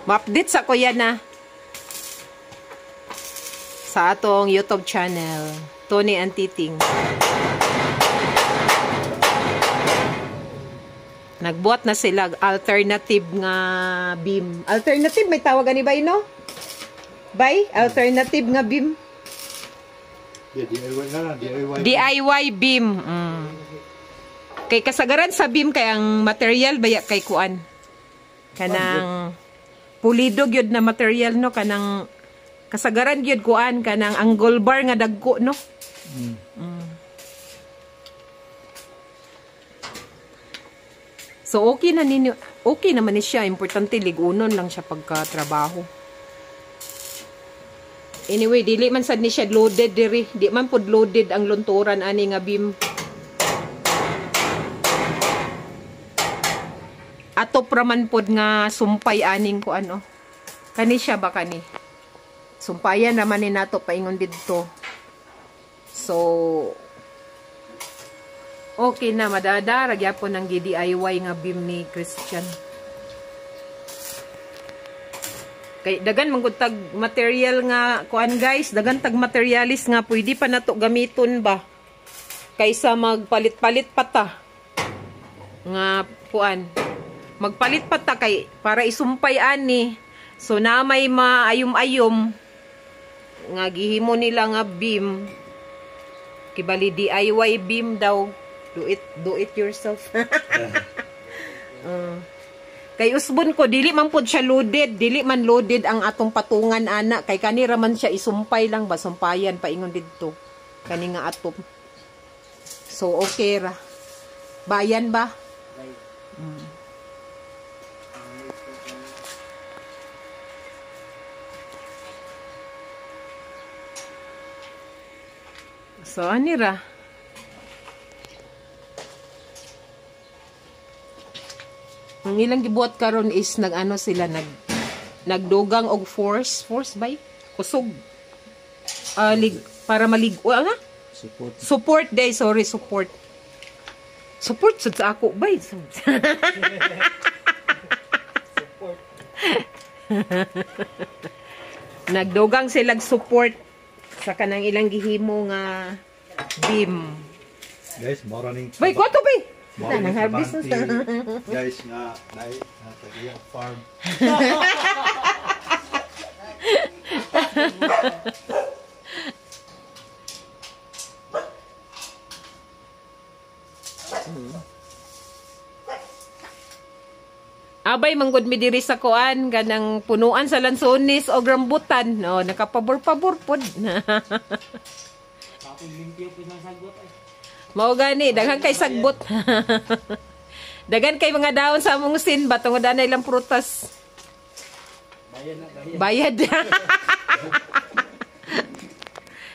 Ma-update sa kuya na sa atong YouTube channel, Tony Antiting. Nagbuhat na sila alternative nga beam. Alternative may tawag ani bay no? Bay, alternative nga beam. Yeah, DIY na lang, DIY. DIY beam. Kay kasagaran sa beam kay ang material baya kay kuan. Kanang pulido gyud na material no, kanang kasagaran gyud kuan kanang angle bar nga dagko no. So okay na ninyo, okay naman ni siya, importante ligunon lang siya pagka-trabaho. Anyway, dili man sad ni siya loaded diri, di man pud loaded ang lunturan ani nga beam. Ato praman pod nga sumpay aning ko ano. Kani siya ba kani? Sumpayan naman ni nato paingon didto. So okay na madadarag yapon ng DIY nga beam ni Christian. Kay dagan manggod tag material nga kuan guys, dagan tag materialis nga pwede pa nato gamiton ba kaysa magpalit-palit pa ta nga kuan. Magpalit pa ta kay para isumpay ani. So na may maayom-ayom nga gihimo nila nga beam. Kibali DIY beam daw. Do it yourself. Kay usbon ko dili man pud siya loaded, dili man loaded ang atong patungan ana kay kanira man siya isumpay lang ba, sumpayan paingon didto. Kani nga atom. So okay ra. Bayan ba? So anira. Ang ilang gibuhat karon is nag-ano sila nagdugang og force bay kusog para maligo nga support day support sa ako bay support nagdugang sila support sa kanang ilang gihimo nga beam guys morning bay kwato bay nang harvest guys nga nai sa iyang farm. Abay manggod mi diri sa kuan ganang punuan sa lansones o rambutan no nakapabor-pabor pod. Tapos limpyo pinasagot ay. Mao gani daghan kay sagbot. Daghan kay mga daon sa among sin batong danay lang prutas. Bayad.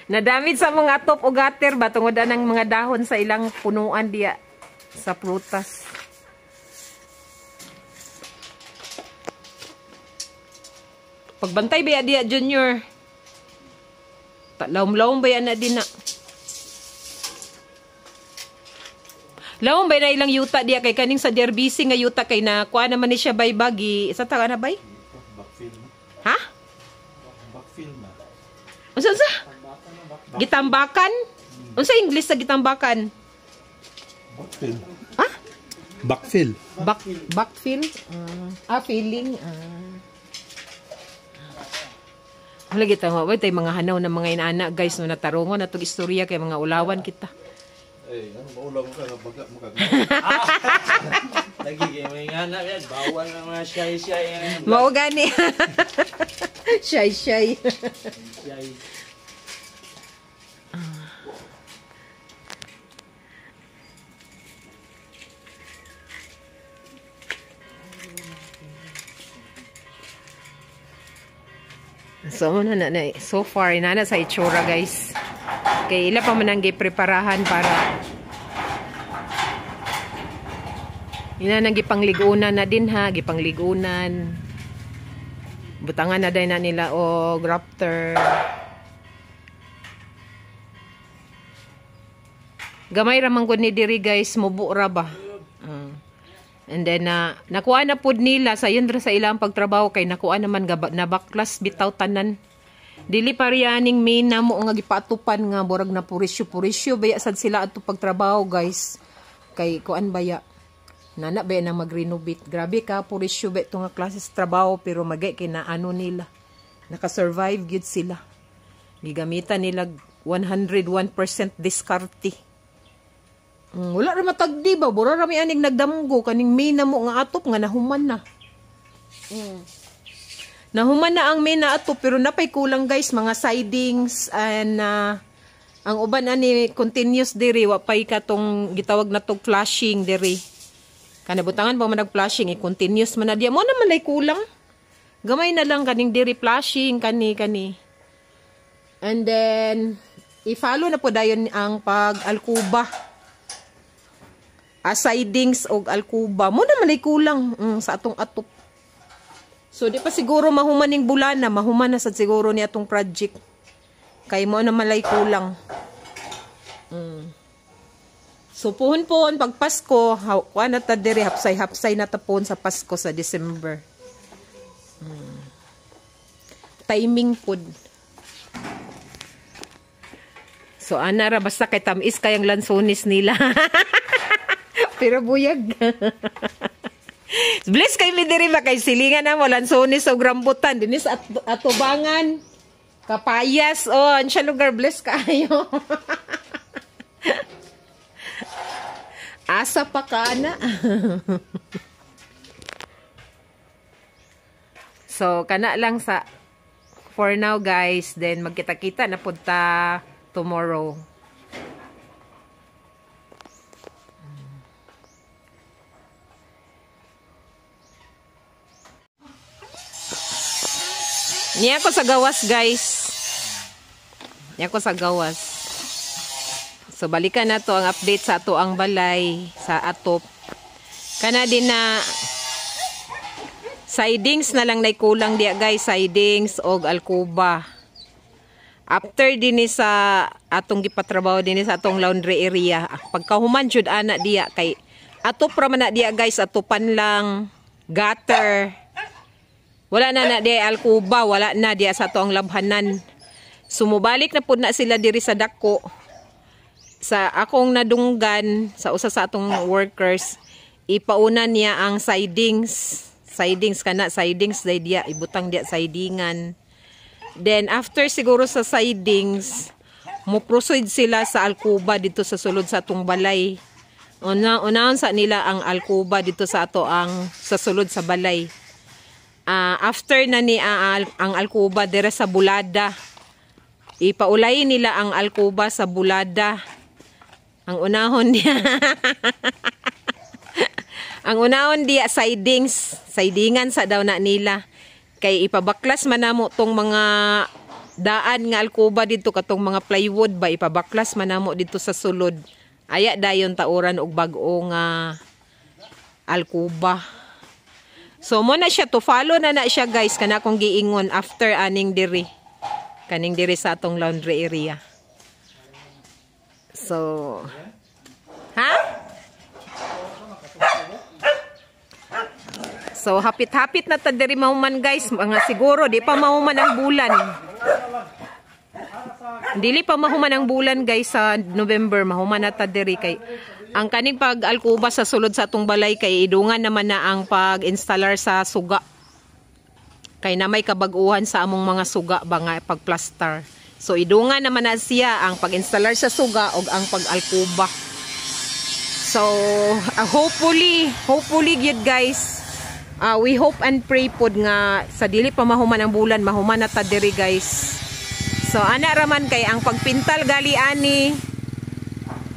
Nadamit sa mga atop o gater batong danang mga dahon sa ilang punuan diya sa prutas. Pagbantay ba diya junior? Lawom-lawom ba na din na? Lawom ba na ilang yuta diya kay kaning sa derbisi nga yuta kay na kuha naman ni siya bay bagi. Isa ta na bay? Backfill na. Ha? Backfill na. Unsa sa? Gitambakan? Unsa English sa gitambakan? Backfill. Ha? Backfill. Backfill? Filling. Wala kita mo, tay mga hanaw ng mga inana guys no natarungon natong istorya kay mga ulawan kita. Eh, ano ba ulam ka na baga mo ka? Lagi kay may anak yan, bawal na mga shy-shy. Mao gani. Shy. Shy. So far inana sa itsura guys. Kay ila pa man ang gipreparahan para ina nang gipangligunan na din ha, gipangligunan. Butangan na din na nila o grafter. Gamay ra man gud ni diri guys, mubo ra ba. And then nakuha na pud nila sayon ra sa ilang pagtrabaho kay nakuha naman na baklas bitaw tanan. Dili pa riyaning main namo nga gipatupan nga burag na purisyo baya sad sila adto pagtrabaho guys. Kay kuan baya nana ba nang mag-renovate. Grabe ka purisyo ba ito nga klase sa trabaho pero magay kay na ano nila. Naka-survive gyud sila. Gigamitan nila 101% diskarte. Wala ra matagdi ba? Bura ra mi aning nagdamgo kaning may na mo nga atop nga nahuman na. Nahuman na ang may na atop pero napay kulang guys mga sidings and ang uban ani continuous diri wa pay katong gitawag na tog flashing diri. Kana butangan pa man nag-flashing continuous man na diya mo naman lay kulang. Gamay na lang kaning diri flashing kani. And then i-follow na po dayon ang pag-alkuba. Sidings og alkuba mo na malay kulang sa atong atop. So di pa siguro mahumaning bulana, mahuman na sad siguro ni atong project. Kay mo na malay kulang. So puhon pag Pasko, kuan na ta diri hapsay na tapon sa Pasko sa December. Timing pod. So ana ra basta kay tamis kayang lansones nila. Pero buyag. Bless kay mi diri ba kay silingan na mo lansones o rambutan dinis atubangan. Kapayas siya lugar bless kayo. Asa pa ka na. So kana lang sa for now guys, then magkita-kita na punta tomorrow. Niya ko sa gawas guys. Niya ko sa gawas. So balikan na to ang update sa ato ang balay sa atop. Kana din na sidings na lang kulang diya guys, sidings og alkuba. After din sa atong gipatrabaho din sa atong laundry area. Pagkahuman jud ana diya kay atop ra man na diya guys, atupan lang gutter. Wala na diya alkuba, wala na diya sa atong labhanan. Sumubalik na pud na sila diri sa dako. Sa akong nadunggan sa usa sa atong workers, ipauna niya ang sidings. Sidings diya ibutang diya sidingan. Then after siguro sa sidings, mo proceed sila sa alkuba dito sa sulod sa atong balay. Unahon sa nila ang alkuba dito sa ato ang sa sulod sa balay. After na ni ang alkuba dire sa bulada, ipaulay nila ang alkuba sa bulada. Ang unahon niya ang unahon diya sidingan sa daw na nila. Kay ipabaklas man namo tong mga daan nga alkuba dito katong mga plywood ba, ipabaklas man namo dito sa sulod. Aya dayon tauran og bag-o nga alkuba. So mo na siya to follow na siya guys kana akong giingon after aning diri. Kaning diri sa atong laundry area. So So hapit-hapit na ta diri mahuman guys, mga siguro di pa mahuman ang bulan. Dili pa mahuman ang bulan guys sa November, mahuman na ta diri kay ang kaning pag-alkuba sa sulod sa atong balay kay idungan naman na ang pag-installer sa suga. Kay na may kabag-uhan sa among mga suga ba nga pag-plaster. So idungan naman na siya ang pag-installer sa suga o ang pag-alkuba. So hopefully good guys. We hope and pray pod nga sa dili pa mahuman ang bulan, mahuman na ta diri guys. So ana raman kay ang pagpintal gali ani.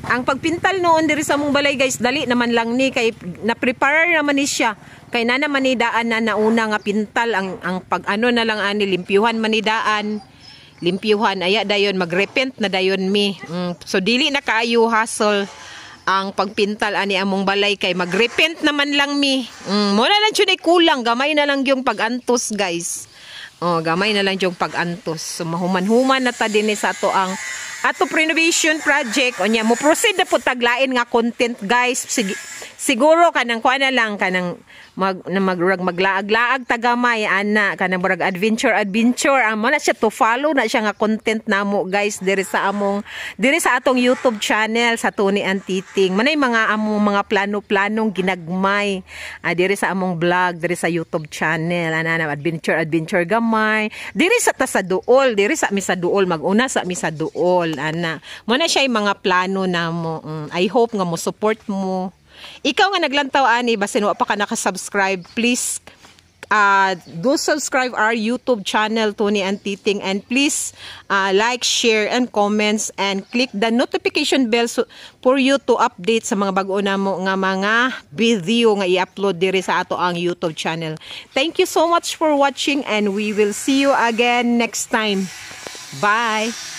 Ang pagpintal noon diri sa mong balay guys, dali naman lang ni kay na-prepare naman ni siya. Kay na naman ni daan na nauna nga pintal ang pag ano na lang ani limpyuhan man ni daan. Limpyuhan aya dayon magrepent na dayon mi. So dili na kaayo hassle ang pagpintal ani among balay kay magrepent naman lang mi. Mo na lang jud ay kulang, gamay na lang yung pag-antos guys. Gamay na lang yung pag-antos. So mahuman-human na ta dinhi sa ato ang ato renovation project. Onya mo proceed na po taglain nga content guys. siguro kanang kuan na lang kanang maglaag-laag tagamay ana kanang murag adventure amo na siya to follow na siya nga content namo guys diri sa atong YouTube channel sa Tony and Titing. Manay mga among mga plano-planong ginagmay diri sa among vlog diri sa YouTube channel ana adventure gamay diri sa duol diri sa mi sa duol maguna sa mi sa duol ana mo na siya mga plano namo. I hope nga mo support mo. Ikaw nga naglantaw ani basin wa pa ka naka-subscribe, please do subscribe our YouTube channel Tony and Titing, and please like, share and comments and click the notification bell for you to update sa mga bag-o namo nga mga video nga i-upload diri sa ato ang YouTube channel. Thank you so much for watching and we will see you again next time. Bye.